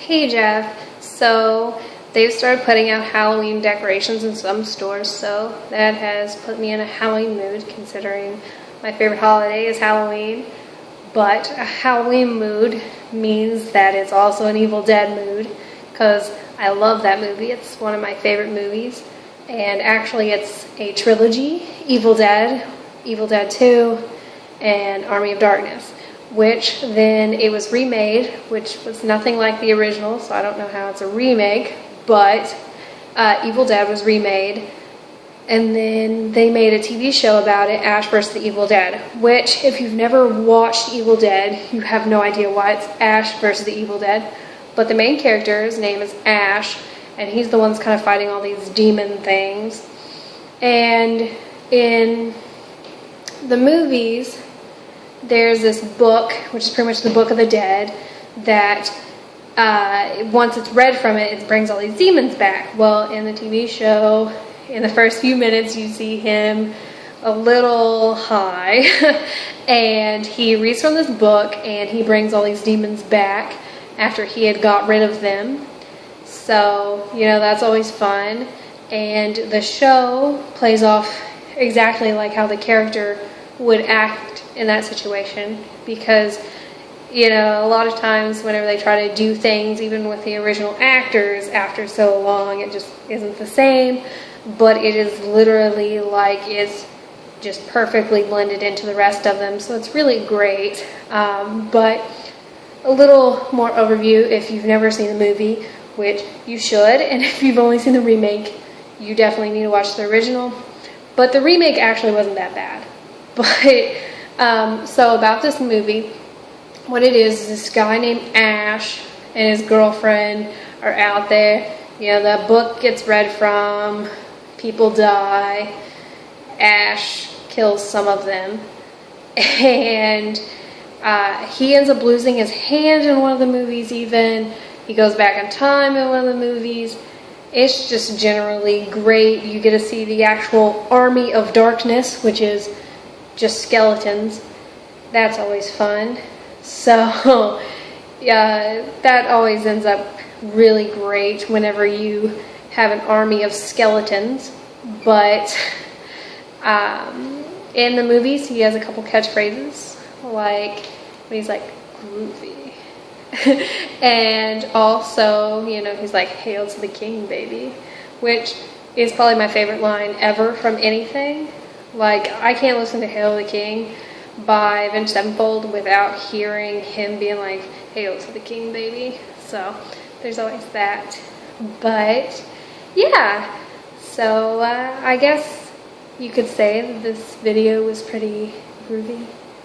Hey Jeff, so they've started putting out Halloween decorations in some stores, so that has put me in a Halloween mood considering my favorite holiday is Halloween. But a Halloween mood means that it's also an Evil Dead mood because I love that movie. It's one of my favorite movies, and actually it's a trilogy: Evil Dead, Evil Dead 2, and Army of Darkness, which then it was remade, which was nothing like the original, so I don't know how it's a remake, but Evil Dead was remade, and then they made a TV show about it, Ash vs. the Evil Dead, which if you've never watched Evil Dead, you have no idea why it's Ash vs. the Evil Dead, but the main character's name is Ash, and he's the one that's kind of fighting all these demon things. And in the movies, there's this book, which is pretty much the Book of the Dead, that once it's read from it, it brings all these demons back. Well, in the TV show, in the first few minutes, you see him a little high, and he reads from this book, and he brings all these demons back after he had got rid of them. So, you know, that's always fun. And the show plays off exactly like how the character would act in that situation, because, you know, a lot of times whenever they try to do things, even with the original actors, after so long, it just isn't the same, but it is literally like it's just perfectly blended into the rest of them, so it's really great. But a little more overview if you've never seen the movie, which you should, and if you've only seen the remake, you definitely need to watch the original. But the remake actually wasn't that bad. But so about this movie, what it is this guy named Ash and his girlfriend are out there. You know, the book gets read from, people die, Ash kills some of them, and he ends up losing his hand in one of the movies even. He goes back in time in one of the movies. It's just generally great. You get to see the actual Army of Darkness, which is just skeletons. That's always fun. So, yeah, that always ends up really great whenever you have an army of skeletons. But in the movies, he has a couple catchphrases, like when he's like, groovy. And also, you know, he's like, hail to the king, baby, which is probably my favorite line ever from anything. Like, I can't listen to Hail to the King by Avenged Sevenfold without hearing him being like, hail to the king, baby. So, there's always that. But, yeah. So, I guess you could say that this video was pretty groovy.